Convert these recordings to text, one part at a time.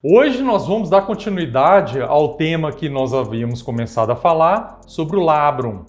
Hoje nós vamos dar continuidade ao tema que nós havíamos começado a falar sobre o labrum.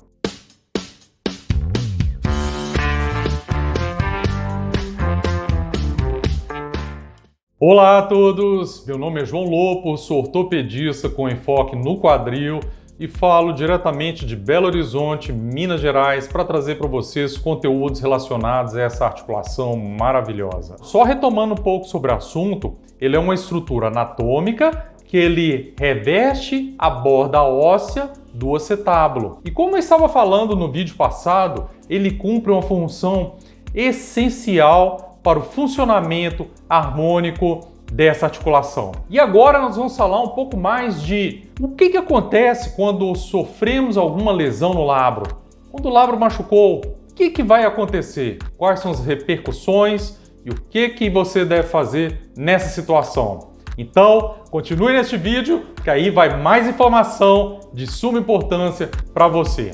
Olá a todos, meu nome é João Lopo, sou ortopedista com enfoque no quadril e falo diretamente de Belo Horizonte, Minas Gerais, para trazer para vocês conteúdos relacionados a essa articulação maravilhosa. Só retomando um pouco sobre o assunto, ele é uma estrutura anatômica que ele reveste a borda óssea do acetábulo. E como eu estava falando no vídeo passado, ele cumpre uma função essencial para o funcionamento harmônico dessa articulação. E agora nós vamos falar um pouco mais de o que acontece quando sofremos alguma lesão no labro. Quando o labro machucou, o que vai acontecer? Quais são as repercussões e o que você deve fazer nessa situação? Então, continue neste vídeo, que aí vai mais informação de suma importância para você.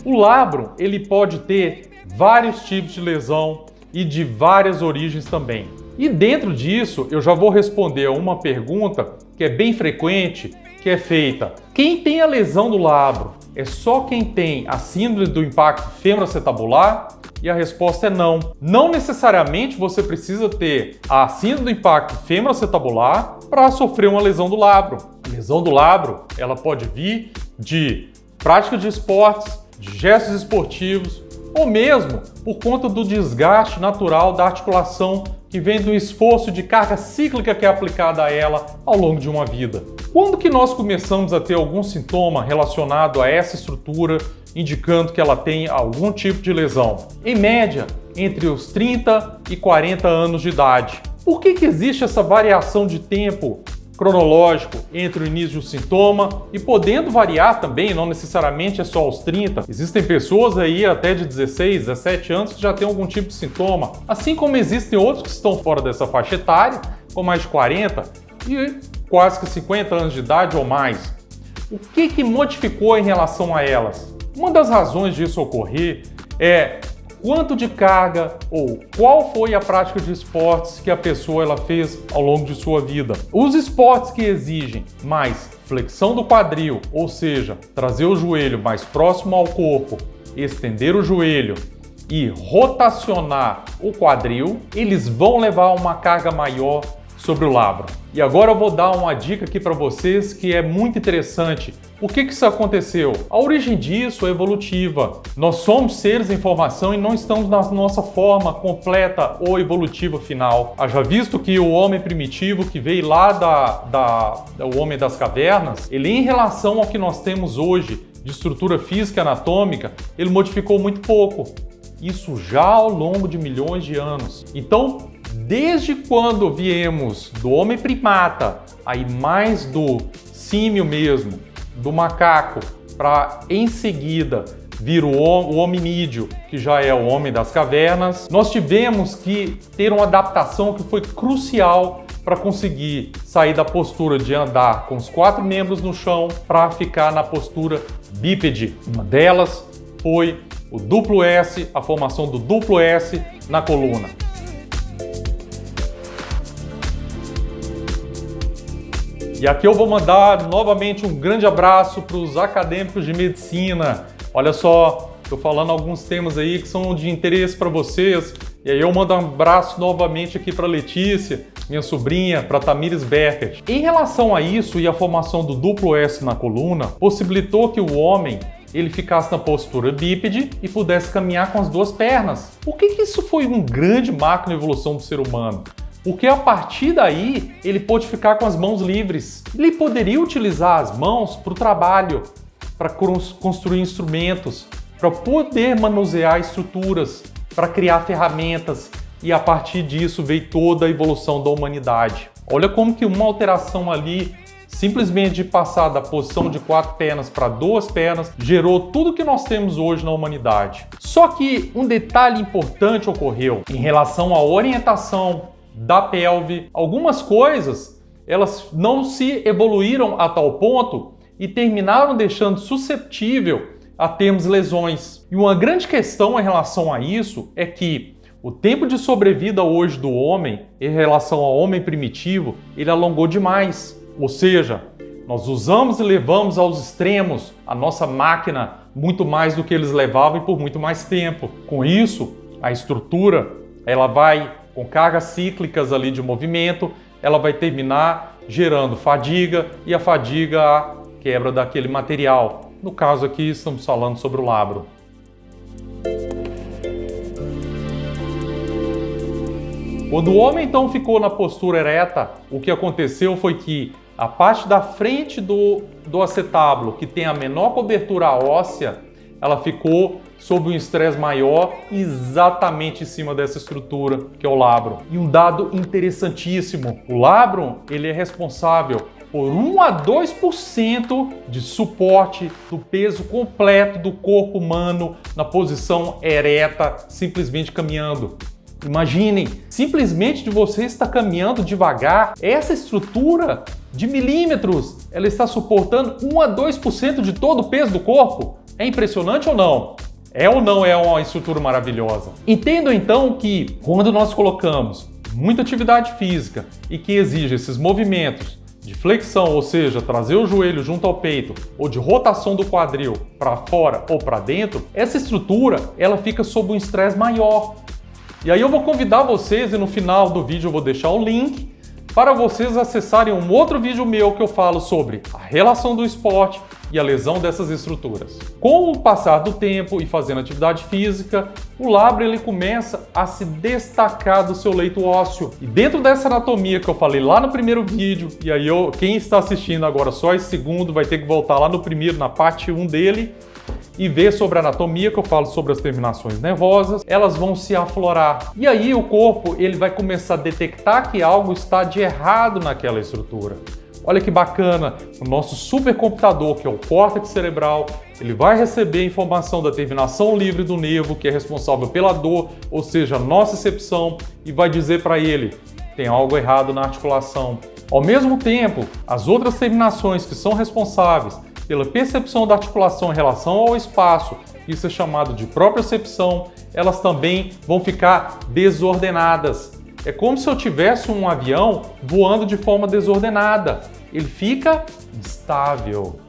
O labrum, ele pode ter vários tipos de lesão e de várias origens também. E dentro disso, eu já vou responder a uma pergunta que é bem frequente, que é feita: quem tem a lesão do labrum é só quem tem a síndrome do impacto femoroacetabular? E a resposta é não. Não necessariamente você precisa ter a síndrome do impacto femoroacetabular para sofrer uma lesão do labrum. A lesão do labrum, ela pode vir de prática de esportes, de gestos esportivos, ou mesmo por conta do desgaste natural da articulação que vem do esforço de carga cíclica que é aplicada a ela ao longo de uma vida. Quando que nós começamos a ter algum sintoma relacionado a essa estrutura, indicando que ela tem algum tipo de lesão? Em média, entre os 30 e 40 anos de idade. Por que existe essa variação de tempo cronológico entre o início do sintoma e podendo variar também, não necessariamente é só aos 30. Existem pessoas aí até de 16, 17 anos que já têm algum tipo de sintoma, assim como existem outros que estão fora dessa faixa etária, com mais de 40 e quase que 50 anos de idade ou mais. O que modificou em relação a elas? Uma das razões disso ocorrer é quanto de carga ou qual foi a prática de esportes que a pessoa ela fez ao longo de sua vida. Os esportes que exigem mais flexão do quadril, ou seja, trazer o joelho mais próximo ao corpo, estender o joelho e rotacionar o quadril, eles vão levar uma carga maior sobre o labrum. E agora eu vou dar uma dica aqui para vocês que é muito interessante. Por que isso aconteceu? A origem disso é evolutiva. Nós somos seres em formação e não estamos na nossa forma completa ou evolutiva final. Haja visto que o homem primitivo que veio lá do homem das cavernas, ele em relação ao que nós temos hoje de estrutura física e anatômica, ele modificou muito pouco. Isso já ao longo de milhões de anos. Então, desde quando viemos do homem primata, aí mais do símio mesmo, do macaco, para em seguida vir o hominídeo, que já é o homem das cavernas, nós tivemos que ter uma adaptação que foi crucial para conseguir sair da postura de andar com os 4 membros no chão para ficar na postura bípede. Uma delas foi o duplo S, a formação do duplo S na coluna. E aqui eu vou mandar novamente um grande abraço para os acadêmicos de medicina. Olha só, estou falando alguns temas aí que são de interesse para vocês. E aí eu mando um abraço novamente aqui para Letícia, minha sobrinha, para Tamires Beckert. Em relação a isso e a formação do duplo S na coluna, possibilitou que o homem ele ficasse na postura bípede e pudesse caminhar com as 2 pernas. Por que isso foi um grande marco na evolução do ser humano? Porque a partir daí ele pôde ficar com as mãos livres. Ele poderia utilizar as mãos para o trabalho, para construir instrumentos, para poder manusear estruturas, para criar ferramentas, e a partir disso veio toda a evolução da humanidade. Olha como que uma alteração ali, simplesmente de passar da posição de 4 pernas para 2 pernas, gerou tudo que nós temos hoje na humanidade. Só que um detalhe importante ocorreu em relação à orientação da pelve. Algumas coisas, elas não se evoluíram a tal ponto e terminaram deixando susceptível a termos lesões. E uma grande questão em relação a isso é que O tempo de sobrevida hoje do homem, em relação ao homem primitivo, ele alongou demais. Ou seja, nós usamos e levamos aos extremos a nossa máquina muito mais do que eles levavam e por muito mais tempo. Com isso, a estrutura, ela vai, com cargas cíclicas ali de movimento, ela vai terminar gerando fadiga e a fadiga a quebra daquele material. No caso aqui, estamos falando sobre o labro. Quando o homem então ficou na postura ereta, o que aconteceu foi que a parte da frente do acetábulo, que tem a menor cobertura óssea, ela ficou sob um estresse maior exatamente em cima dessa estrutura, que é o labrum. E um dado interessantíssimo, o labrum ele é responsável por 1 a 2% de suporte do peso completo do corpo humano na posição ereta, simplesmente caminhando. Imaginem, simplesmente de você estar caminhando devagar, essa estrutura de milímetros, ela está suportando 1 a 2% de todo o peso do corpo. É impressionante ou não? É ou não é uma estrutura maravilhosa? Entendam então que quando nós colocamos muita atividade física e que exige esses movimentos de flexão, ou seja, trazer o joelho junto ao peito, ou de rotação do quadril para fora ou para dentro, essa estrutura ela fica sob um estresse maior. E aí eu vou convidar vocês, e no final do vídeo eu vou deixar o link, para vocês acessarem um outro vídeo meu que eu falo sobre a relação do esporte e a lesão dessas estruturas. Com o passar do tempo e fazendo atividade física, o labro ele começa a se destacar do seu leito ósseo. E dentro dessa anatomia que eu falei lá no primeiro vídeo, e aí quem está assistindo agora só esse segundo vai ter que voltar lá no primeiro, na parte 1 dele, e ver sobre a anatomia, que eu falo sobre as terminações nervosas, elas vão se aflorar. E aí o corpo ele vai começar a detectar que algo está de errado naquela estrutura. Olha que bacana, o nosso supercomputador, que é o córtex cerebral, ele vai receber a informação da terminação livre do nervo, que é responsável pela dor, ou seja, a nocicepção, e vai dizer para ele, tem algo errado na articulação. Ao mesmo tempo, as outras terminações que são responsáveis pela percepção da articulação em relação ao espaço, isso é chamado de propriocepção, elas também vão ficar desordenadas. É como se eu tivesse um avião voando de forma desordenada. Ele fica instável.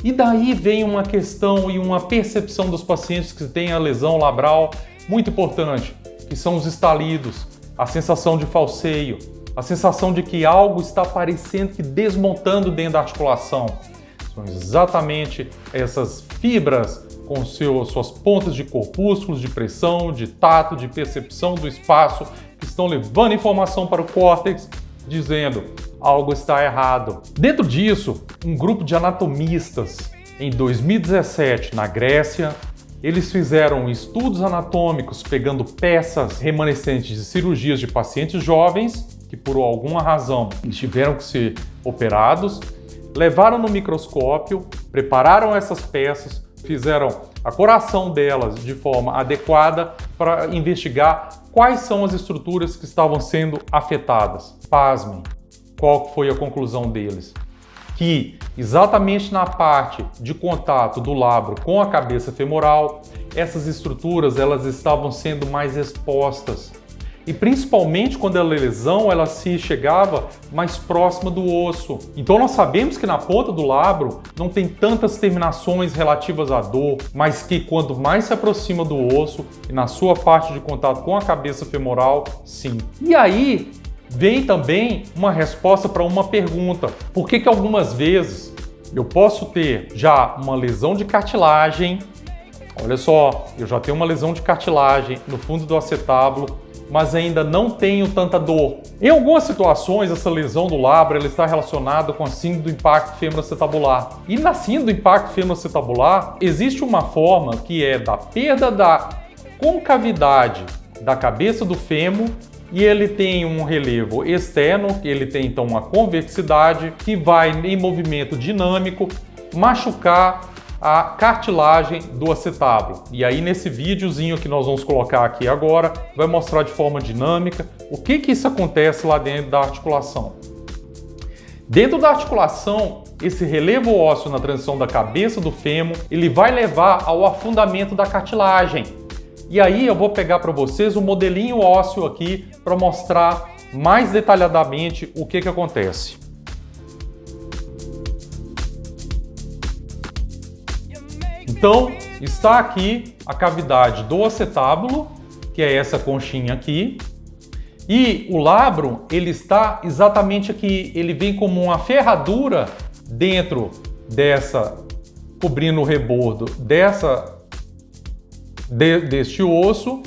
E daí vem uma questão e uma percepção dos pacientes que têm a lesão labral muito importante, que são os estalidos, a sensação de falseio, a sensação de que algo está parecendo que desmontando dentro da articulação. São exatamente essas fibras com suas pontas de corpúsculos, de pressão, de tato, de percepção do espaço, que estão levando informação para o córtex, dizendo algo está errado. Dentro disso, um grupo de anatomistas, em 2017, na Grécia, eles fizeram estudos anatômicos pegando peças remanescentes de cirurgias de pacientes jovens, que por alguma razão eles tiveram que ser operados, levaram no microscópio, prepararam essas peças, fizeram a coração delas de forma adequada para investigar quais são as estruturas que estavam sendo afetadas. Pasmem, qual foi a conclusão deles? Que exatamente na parte de contato do labro com a cabeça femoral, essas estruturas elas estavam sendo mais expostas. E principalmente quando a lesão ela se chegava mais próxima do osso. Então nós sabemos que na ponta do labro não tem tantas terminações relativas à dor, mas que quanto mais se aproxima do osso e na sua parte de contato com a cabeça femoral, sim. E aí vem também uma resposta para uma pergunta. Por que algumas vezes eu posso ter já uma lesão de cartilagem? Olha só, eu já tenho uma lesão de cartilagem no fundo do acetábulo, mas ainda não tenho tanta dor. Em algumas situações, essa lesão do labro ela está relacionada com a síndrome do impacto femoroacetabular. E na síndrome do impacto femoroacetabular, existe uma forma que é da perda da concavidade da cabeça do fêmur e ele tem um relevo externo, ele tem então uma convexidade que vai em movimento dinâmico machucar a cartilagem do acetábulo. E aí nesse videozinho que nós vamos colocar aqui agora, vai mostrar de forma dinâmica o que isso acontece lá dentro da articulação. Dentro da articulação, esse relevo ósseo na transição da cabeça do fêmur, ele vai levar ao afundamento da cartilagem. E aí eu vou pegar para vocês o modelinho ósseo aqui para mostrar mais detalhadamente o que acontece. Então, está aqui a cavidade do acetábulo, que é essa conchinha aqui, e o labrum, ele está exatamente aqui, ele vem como uma ferradura dentro dessa, cobrindo o rebordo deste osso,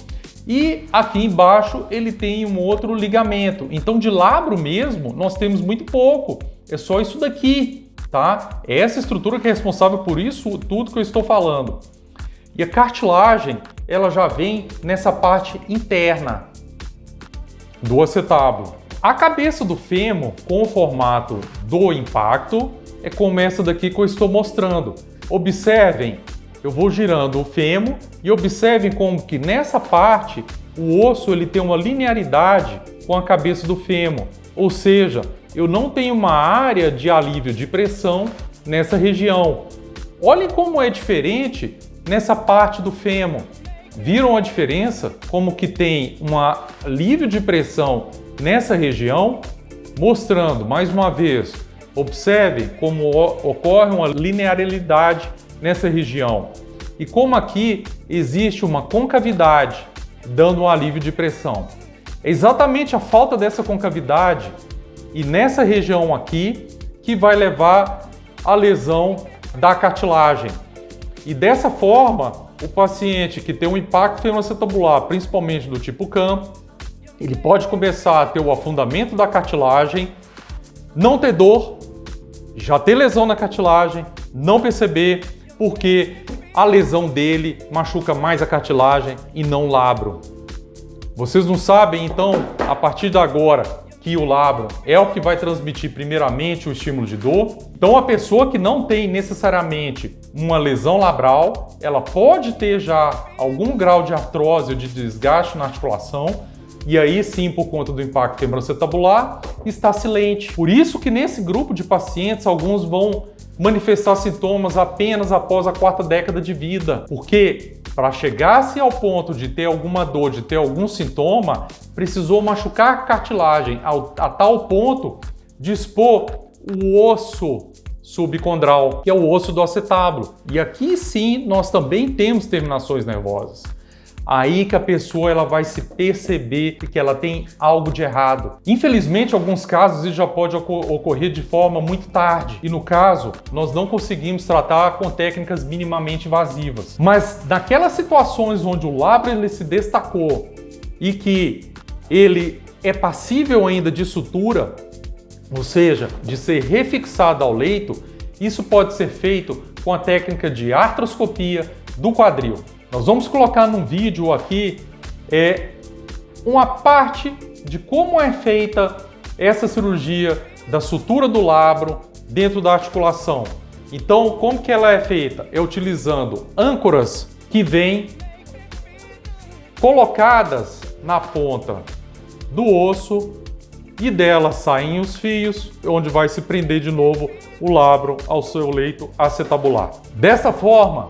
e aqui embaixo ele tem um outro ligamento. Então de labrum mesmo nós temos muito pouco, é só isso daqui, tá? É essa estrutura que é responsável por isso tudo que eu estou falando. E a cartilagem, ela já vem nessa parte interna do acetábulo. A cabeça do fêmur, com o formato do impacto, é como essa daqui que eu estou mostrando. Observem, eu vou girando o fêmur e observem como que nessa parte o osso ele tem uma linearidade com a cabeça do fêmur. Ou seja, eu não tenho uma área de alívio de pressão nessa região. Olhem como é diferente nessa parte do fêmur. Viram a diferença? Como que tem um alívio de pressão nessa região, mostrando mais uma vez, observe como ocorre uma linearidade nessa região e como aqui existe uma concavidade dando um alívio de pressão. É exatamente a falta dessa concavidade e nessa região aqui que vai levar à lesão da cartilagem. E dessa forma, o paciente que tem um impacto femoroacetabular, principalmente do tipo CAM, ele pode começar a ter o afundamento da cartilagem, não ter dor, já ter lesão na cartilagem, não perceber, porque a lesão dele machuca mais a cartilagem e não o labrum. Vocês não sabem, então, a partir de agora, que o labrum é o que vai transmitir primeiramente o estímulo de dor. Então a pessoa que não tem necessariamente uma lesão labral, ela pode ter já algum grau de artrose ou de desgaste na articulação, e aí sim, por conta do impacto femoroacetabular, está silente. Por isso que nesse grupo de pacientes, alguns vão manifestar sintomas apenas após a 4ª década de vida, porque para chegar-se ao ponto de ter alguma dor, de ter algum sintoma, precisou machucar a cartilagem a tal ponto de expor o osso subcondral, que é o osso do acetábulo. E aqui sim nós também temos terminações nervosas. Aí que a pessoa ela vai se perceber que ela tem algo de errado. Infelizmente, em alguns casos isso já pode ocorrer de forma muito tarde. E no caso, nós não conseguimos tratar com técnicas minimamente invasivas. Mas naquelas situações onde o labrum ele se destacou e que ele é passível ainda de sutura, ou seja, de ser refixado ao leito, isso pode ser feito com a técnica de artroscopia do quadril. Nós vamos colocar num vídeo aqui uma parte de como é feita essa cirurgia da sutura do labrum dentro da articulação. Então, como que ela é feita? É utilizando âncoras que vêm colocadas na ponta do osso e delas saem os fios, onde vai se prender de novo o labrum ao seu leito acetabular. Dessa forma,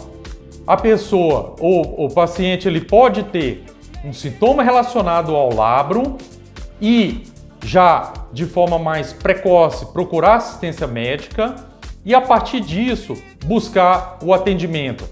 a pessoa ou o paciente ele pode ter um sintoma relacionado ao labrum e já de forma mais precoce procurar assistência médica e a partir disso buscar o atendimento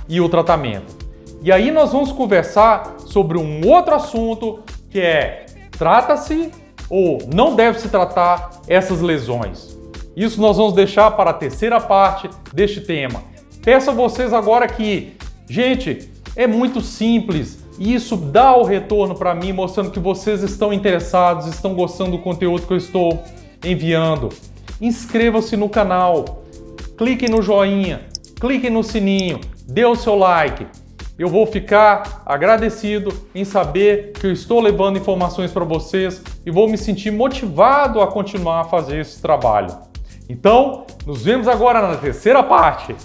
e o tratamento. E aí nós vamos conversar sobre um outro assunto que é trata-se ou não deve se tratar essas lesões. Isso nós vamos deixar para a terceira parte deste tema. Peço a vocês agora que, gente, é muito simples e isso dá o retorno para mim, mostrando que vocês estão interessados, estão gostando do conteúdo que eu estou enviando. Inscrevam-se no canal, cliquem no joinha, cliquem no sininho, dê o seu like. Eu vou ficar agradecido em saber que eu estou levando informações para vocês e vou me sentir motivado a continuar a fazer esse trabalho. Então, nos vemos agora na terceira parte.